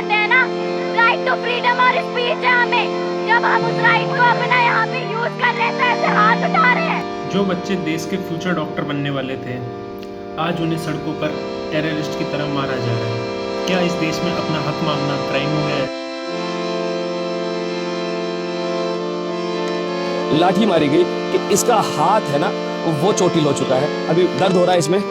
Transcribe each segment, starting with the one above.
कहते हैं ना, राइट टू फ्रीडम और स्पीच है हमें। जब हम उस राइट को अपना यहाँ पे यूज कर रहे हैं तो ऐसे हाथ उठा रहे हैं। जो बच्चे देश के फ्यूचर डॉक्टर बनने वाले थे, आज उन्हें सड़कों पर टेररिस्ट की तरह मारा जा रहा है। क्या इस देश में अपना हक मांगना क्राइम हो गया है? लाठी मारी गई कि इसका हाथ है ना वो चोटिल हो चुका है, अभी दर्द हो रहा है इसमें।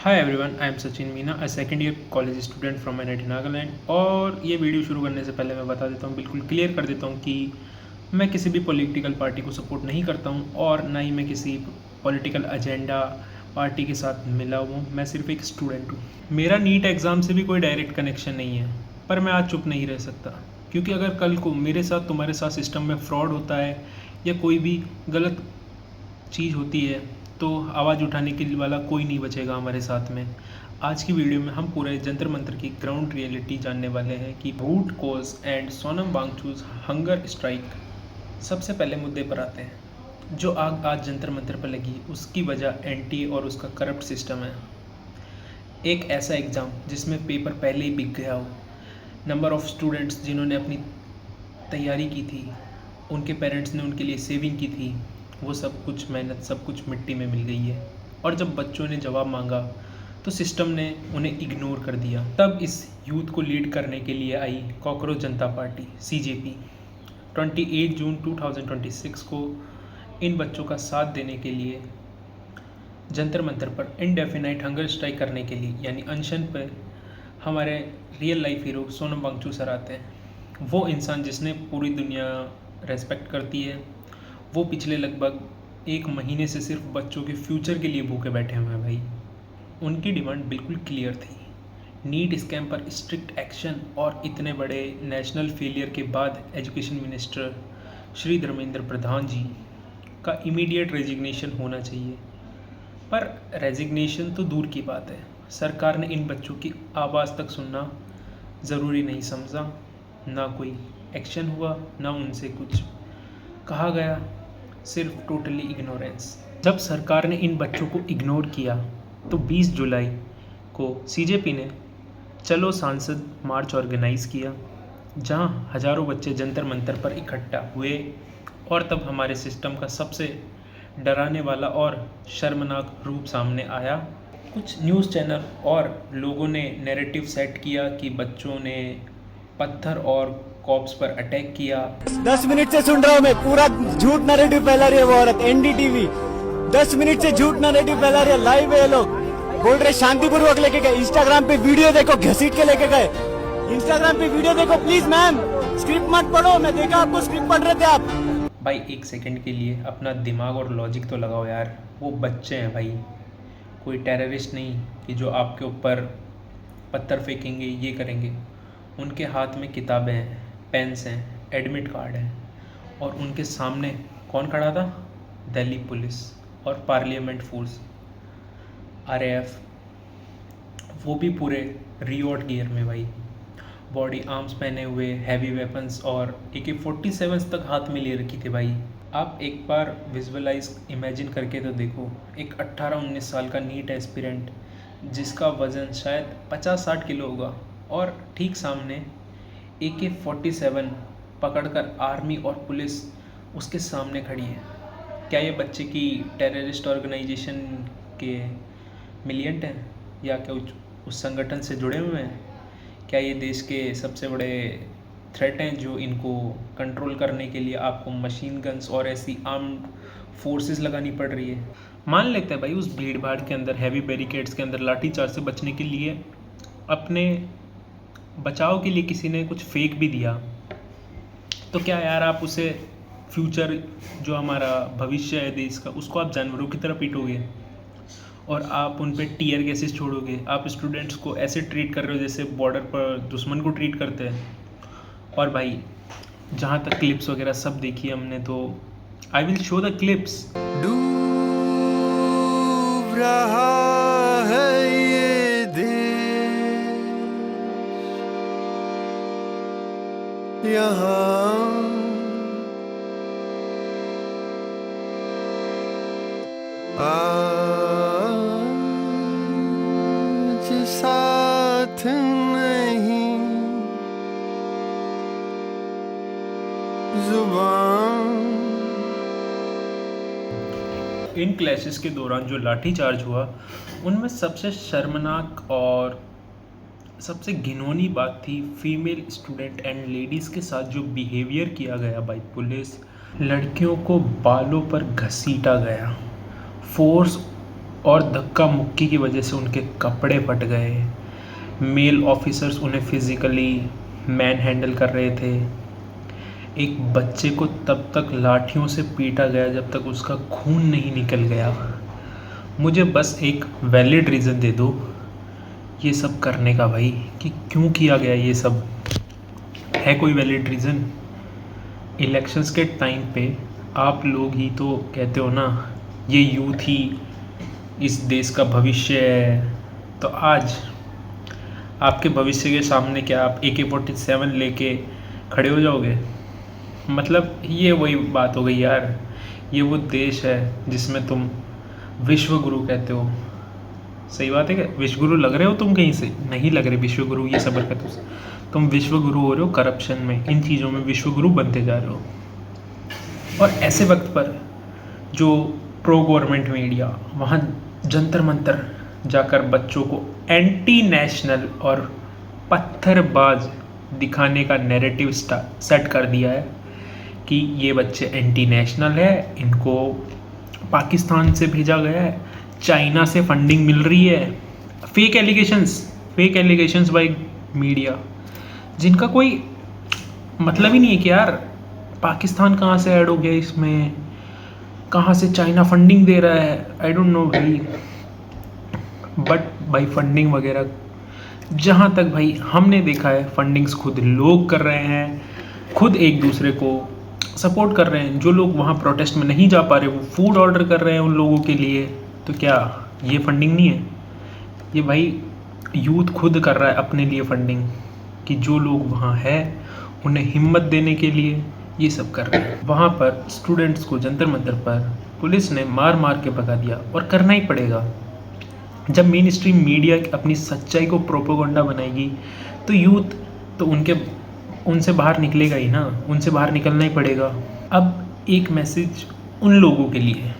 Hi everyone, I am Sachin Meena, a second year college student from NIT Nagaland. और ये वीडियो शुरू करने से पहले मैं बता देता हूँ, बिल्कुल क्लियर कर देता हूँ कि मैं किसी भी पॉलिटिकल पार्टी को सपोर्ट नहीं करता हूँ और ना ही मैं किसी पॉलिटिकल एजेंडा पार्टी के साथ मिला हूँ। मैं सिर्फ एक स्टूडेंट हूँ। मेरा नीट एग्ज़ाम से भी कोई डायरेक्ट कनेक्शन नहीं है, पर मैं आज चुप नहीं रह सकता, क्योंकि अगर कल को मेरे साथ तुम्हारे साथ सिस्टम में फ्रॉड होता है या कोई भी गलत चीज़ होती है तो आवाज़ उठाने के वाला कोई नहीं बचेगा हमारे साथ में। आज की वीडियो में हम पूरे जंतर मंतर की ग्राउंड रियलिटी जानने वाले हैं कि root cause and Sonam Wangchuk hunger strike. सबसे पहले मुद्दे पर आते हैं। जो आग आज जंतर मंतर पर लगी उसकी वजह एनटीए और उसका करप्ट सिस्टम है। एक ऐसा एग्ज़ाम जिसमें पेपर पहले ही बिक गया हो, नंबर ऑफ़ स्टूडेंट्स जिन्होंने अपनी तैयारी की थी, उनके पेरेंट्स ने उनके लिए सेविंग की थी, वो सब कुछ मेहनत सब कुछ मिट्टी में मिल गई है। और जब बच्चों ने जवाब मांगा तो सिस्टम ने उन्हें इग्नोर कर दिया। तब इस यूथ को लीड करने के लिए आई कॉकरोच जनता पार्टी सीजेपी। 28 जून 2026 को इन बच्चों का साथ देने के लिए जंतर मंतर पर इनडेफिनाइट हंगर स्ट्राइक करने के लिए यानी अनशन पर हमारे real life hero Sonam Wangchuk sir आते हैं। वो इंसान जिसने पूरी दुनिया रेस्पेक्ट करती है, वो पिछले लगभग 1 महीने से सिर्फ बच्चों के फ्यूचर के लिए भूखे बैठे हुए हैं भाई। उनकी डिमांड बिल्कुल क्लियर थी, नीट स्कैम पर स्ट्रिक्ट एक्शन और इतने बड़े नेशनल फेलियर के बाद एजुकेशन मिनिस्टर श्री धर्मेंद्र प्रधान जी का इमीडिएट रेजिग्नेशन होना चाहिए। पर रेजिग्नेशन तो दूर की बात है, सरकार ने इन बच्चों की आवाज़ तक सुनना ज़रूरी नहीं समझा। ना कोई एक्शन हुआ, ना उनसे कुछ कहा गया, सिर्फ टोटली इग्नोरेंस। जब सरकार ने इन बच्चों को इग्नोर किया तो 20 जुलाई को सीजेपी ने चलो सांसद मार्च ऑर्गेनाइज़ किया, जहां हज़ारों बच्चे जंतर मंतर पर इकट्ठा हुए। और तब हमारे सिस्टम का सबसे डराने वाला और शर्मनाक रूप सामने आया। कुछ न्यूज़ चैनल और लोगों ने नैरेटिव सेट किया कि बच्चों ने पत्थर और कॉप्स पर अटैक किया। 10 मिनट से सुन रहा हूँ मैं, पूरा झूठ नैरेटिव फैला रही है वो औरत। एनडीटीवी 10 मिनट से झूठ नैरेटिव फैला रही है, लाइव है ये लोग। बोल रहे शांतिपूर्वक लेके गए, इंस्टाग्राम पे वीडियो देखो, घसीट के लेके गए। इंस्टाग्राम पे वीडियो देखो प्लीज मैम, स्क्रिप्ट मत पढ़ो। मैं देखा आपको स्क्रिप्ट पढ़ रहे थे आप। भाई 1 सेकंड के लिए अपना दिमाग और लॉजिक तो लगाओ यार। वो बच्चे हैं भाई, कोई टेररिस्ट नहीं कि जो आपके ऊपर पत्थर फेंकेंगे, ये करेंगे। उनके हाथ में किताबें हैं, पेन्स हैं, एडमिट कार्ड है, और उनके सामने कौन खड़ा था? दिल्ली पुलिस और पार्लियामेंट फोर्स आरएएफ, वो भी पूरे रियोट गियर में भाई, बॉडी आर्म्स पहने हुए, हैवी वेपन्स और AK-47 तक हाथ में ले रखी थी भाई। आप एक बार विजुअलाइज इमेजिन करके तो देखो, एक 18-19 साल का नीट एस्पिरेंट जिसका वज़न शायद 50-60 किलो होगा, और ठीक सामने AK-47 पकड़कर आर्मी और पुलिस उसके सामने खड़ी है। क्या ये बच्चे की टेररिस्ट ऑर्गेनाइजेशन के मिलियंट हैं, या क्या उस संगठन से जुड़े हुए हैं? क्या ये देश के सबसे बड़े थ्रेट हैं जो इनको कंट्रोल करने के लिए आपको मशीन गन्स और ऐसी आर्म्ड फोर्सेस लगानी पड़ रही है? मान लेते हैं भाई उस भीड़ भाड़ के अंदर, हैवी बैरिकेड्स के अंदर लाठीचार्ज से बचने के लिए, अपने बचाव के लिए किसी ने कुछ फेंक भी दिया, तो क्या यार आप उसे फ्यूचर जो हमारा भविष्य है देश का, उसको आप जानवरों की तरह पीटोगे और आप उन पे टीयर गैसेस छोड़ोगे? आप स्टूडेंट्स को ऐसे ट्रीट कर रहे हो जैसे बॉर्डर पर दुश्मन को ट्रीट करते हैं। और भाई जहाँ तक क्लिप्स वगैरह सब देखी हमने, तो I will show the clips. डूब रहा है ये देश, यहाँ आज साथ नहीं जुबान। इन क्लैशेस के दौरान जो लाठीचार्ज हुआ उनमें सबसे शर्मनाक और सबसे घिनौनी बात थी फीमेल स्टूडेंट एंड लेडीज़ के साथ जो बिहेवियर किया गया बाय पुलिस। लड़कियों को बालों पर घसीटा गया, फोर्स और धक्का मुक्की की वजह से उनके कपड़े फट गए। मेल ऑफिसर्स उन्हें फिज़िकली मैन हैंडल कर रहे थे। एक बच्चे को तब तक लाठियों से पीटा गया जब तक उसका खून नहीं निकल गया। मुझे बस एक वैलिड रीज़न दे दो ये सब करने का भाई, कि क्यों किया गया ये सब। है कोई वैलिड रीज़न? इलेक्शंस के टाइम पे आप लोग ही तो कहते हो ना ये यूथ ही इस देश का भविष्य है, तो आज आपके भविष्य के सामने क्या आप AK-47 लेके खड़े हो जाओगे? मतलब ये वही बात हो गई यार। ये वो देश है जिसमें तुम विश्व गुरु कहते हो। सही बात है क्या? विश्व गुरु लग रहे हो तुम कहीं से? नहीं लग रहे विश्व गुरु, ये सब हरकत तुम विश्व गुरु हो रहे हो करप्शन में, इन चीज़ों में विश्व गुरु बनते जा रहे हो। और ऐसे वक्त पर जो प्रो गवर्नमेंट मीडिया वहाँ जंतर मंतर जाकर बच्चों को एंटी नेशनल और पत्थरबाज दिखाने का नैरेटिव सेट कर दिया है कि ये बच्चे एंटी नेशनल है, इनको पाकिस्तान से भेजा गया है, चाइना से फंडिंग मिल रही है। फेक एलिगेशंस बाय मीडिया, जिनका कोई मतलब ही नहीं है कि यार पाकिस्तान कहाँ से ऐड हो गया इसमें, कहाँ से चाइना फंडिंग दे रहा है, आई डोंट नो भाई। बट भाई फंडिंग वगैरह जहाँ तक भाई हमने देखा है, फंडिंग्स खुद लोग कर रहे हैं, खुद एक दूसरे को सपोर्ट कर रहे हैं। जो लोग वहाँ प्रोटेस्ट में नहीं जा पा रहे वो फूड ऑर्डर कर रहे हैं उन लोगों के लिए। तो क्या ये फंडिंग नहीं है? ये भाई यूथ खुद कर रहा है अपने लिए फंडिंग, कि जो लोग वहाँ हैं उन्हें हिम्मत देने के लिए ये सब कर रहे हैं। वहाँ पर स्टूडेंट्स को जंतर मंतर पर पुलिस ने मार मार के भगा दिया, और करना ही पड़ेगा। जब मेन स्ट्रीम मीडिया अपनी सच्चाई को प्रोपेगेंडा बनाएगी तो यूथ तो उनसे बाहर निकलेगा ही ना, उनसे बाहर निकलना ही पड़ेगा। अब एक मैसेज उन लोगों के लिए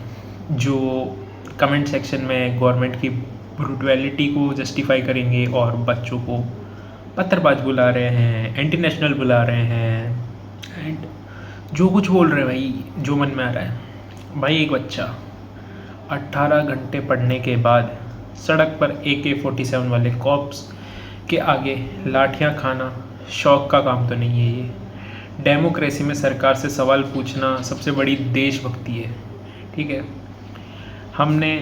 जो कमेंट सेक्शन में गवर्नमेंट की ब्रूटैलिटी को जस्टिफाई करेंगे और बच्चों को पत्थरबाज बुला रहे हैं, एंटी नेशनल बुला रहे हैं, एंड जो कुछ बोल रहे हैं भाई, जो मन में आ रहा है। भाई एक बच्चा 18 घंटे पढ़ने के बाद सड़क पर AK-47 वाले कॉप्स के आगे लाठियां खाना शौक का काम तो नहीं है ये। डेमोक्रेसी में सरकार से सवाल पूछना सबसे बड़ी देशभक्ति है, ठीक है। हमने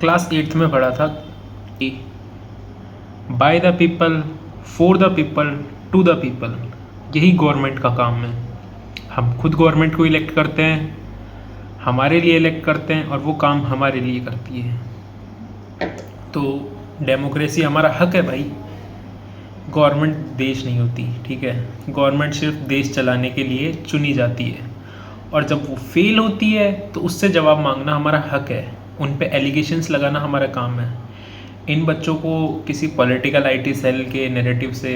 क्लास 8th में पढ़ा था कि by the people, for the people, to the people, यही गवर्नमेंट का काम है। हम खुद गवर्नमेंट को इलेक्ट करते हैं, हमारे लिए इलेक्ट करते हैं, और वो काम हमारे लिए करती है। तो डेमोक्रेसी हमारा हक है भाई। गवर्नमेंट देश नहीं होती, ठीक है। गवर्नमेंट सिर्फ देश चलाने के लिए चुनी जाती है, और जब वो फेल होती है तो उससे जवाब मांगना हमारा हक है, उन पे एलिगेशंस लगाना हमारा काम है। इन बच्चों को किसी पॉलिटिकल IT सेल के नैरेटिव से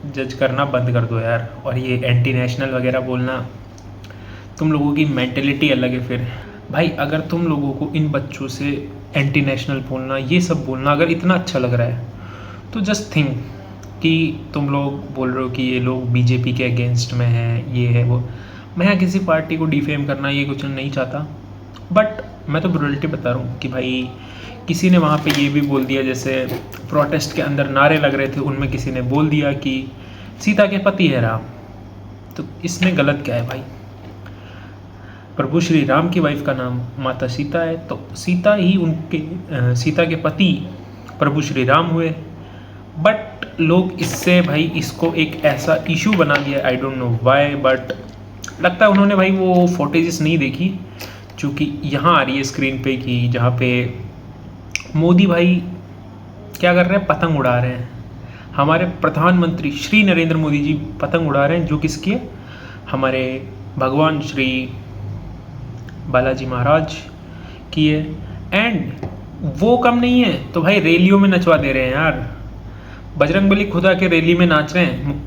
जज करना बंद कर दो यार। और ये एंटी नेशनल वगैरह बोलना, तुम लोगों की मेंटेलिटी अलग है फिर भाई। अगर तुम लोगों को इन बच्चों से एंटी नेशनल बोलना, ये सब बोलना अगर इतना अच्छा लग रहा है, तो जस्ट थिंक कि तुम लोग बोल रहे हो कि ये लोग BJP के अगेंस्ट में हैं, ये है वो। मैं यहाँ किसी पार्टी को डिफेम करना ये कुछ नहीं चाहता, बट मैं तो ब्रुटलिटी बता रहा हूँ कि भाई किसी ने वहाँ पे ये भी बोल दिया, जैसे प्रोटेस्ट के अंदर नारे लग रहे थे, उनमें किसी ने बोल दिया कि सीता के पति है राम। तो इसमें गलत क्या है भाई? प्रभु श्री राम की वाइफ का नाम माता सीता है, तो सीता ही उनके सीता के पति प्रभु श्री राम हुए। बट लोग इससे भाई इसको एक ऐसा इशू बना दिया, I don't know why, but लगता है उन्होंने भाई वो फुटेजेस नहीं देखी, चूँकि यहाँ आ रही है स्क्रीन पे कि जहाँ पे मोदी भाई क्या कर रहे हैं, पतंग उड़ा रहे हैं। हमारे प्रधानमंत्री श्री नरेंद्र मोदी जी पतंग उड़ा रहे हैं, जो किसकी है? हमारे भगवान श्री बालाजी महाराज की है। एंड वो कम नहीं है तो भाई रैलियों में नचवा दे रहे हैं यार। बजरंगबली खुदा के रैली में नाच रहे हैं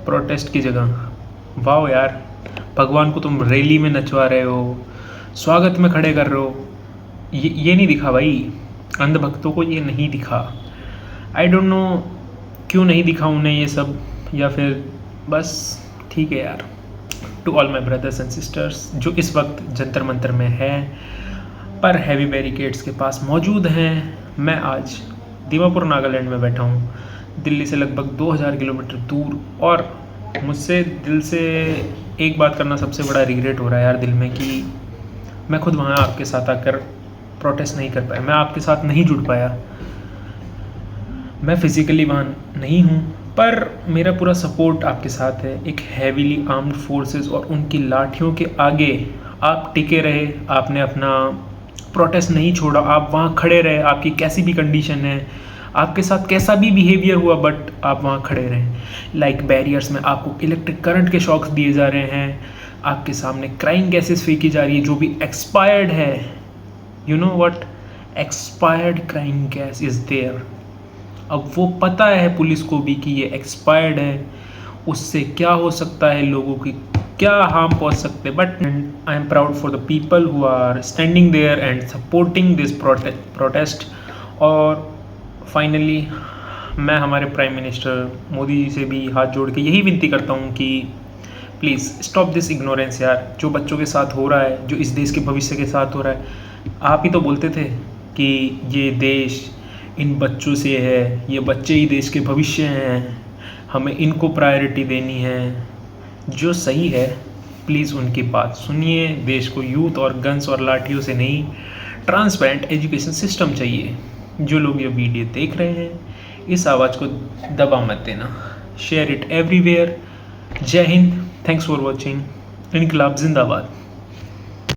प्रोटेस्ट की जगह। वाह यार, भगवान को तुम रैली में नचवा रहे हो, स्वागत में खड़े कर रहे हो। ये नहीं दिखा भाई, अंधभक्तों को ये नहीं दिखा। आई डोंट नो क्यों नहीं दिखा उन्हें ये सब, या फिर बस ठीक है यार। To all my brothers and sisters जो इस वक्त जंतर मंतर में हैं पर हैवी बैरिकेड्स के पास मौजूद हैं, मैं आज दीमापुर नागालैंड में बैठा हूँ, दिल्ली से लगभग 2000 किलोमीटर दूर। और मुझसे दिल से एक बात करना सबसे बड़ा रिग्रेट हो रहा है यार दिल में, कि मैं खुद वहाँ आपके साथ आकर प्रोटेस्ट नहीं कर पाया, मैं आपके साथ नहीं जुड़ पाया। मैं फिज़िकली वहाँ नहीं हूँ पर मेरा पूरा सपोर्ट आपके साथ है। एक हैवीली आर्म्ड फोर्सेस और उनकी लाठियों के आगे आप टिके रहे, आपने अपना प्रोटेस्ट नहीं छोड़ा, आप वहाँ खड़े रहे, आपकी कैसी भी कंडीशन है, आपके साथ कैसा भी बिहेवियर हुआ, बट आप वहाँ खड़े रहे। लाइक बैरियर्स में आपको इलेक्ट्रिक करंट के शॉक्स दिए जा रहे हैं, आपके सामने क्राइम गैसेस फेंकी जा रही है जो भी एक्सपायर्ड है। You know what, expired crime gas is there. अब वो पता है पुलिस को भी कि ये एक्सपायर्ड है, उससे क्या हो सकता है, लोगों की क्या हार्म पहुंच सकते हैं। But I am proud for the people who are standing there and supporting this protest. और फाइनली मैं हमारे प्राइम मिनिस्टर मोदी जी से भी हाथ जोड़ के यही विनती करता हूँ कि प्लीज़ स्टॉप दिस इग्नोरेंस यार, जो बच्चों के साथ हो रहा है, जो इस देश के भविष्य के साथ हो रहा है। आप ही तो बोलते थे कि ये देश इन बच्चों से है, ये बच्चे ही देश के भविष्य हैं, हमें इनको प्रायोरिटी देनी है। जो सही है प्लीज़ उनकी बात सुनिए। देश को यूथ और गन्स और लाठियों से नहीं, ट्रांसपेरेंट एजुकेशन सिस्टम चाहिए। जो लोग ये वीडियो देख रहे हैं इस आवाज़ को दबा मत देना, शेयर इट एवरीवेयर। जय हिंद, थैंक्स फॉर वॉचिंग। इनकलाब जिंदाबाद।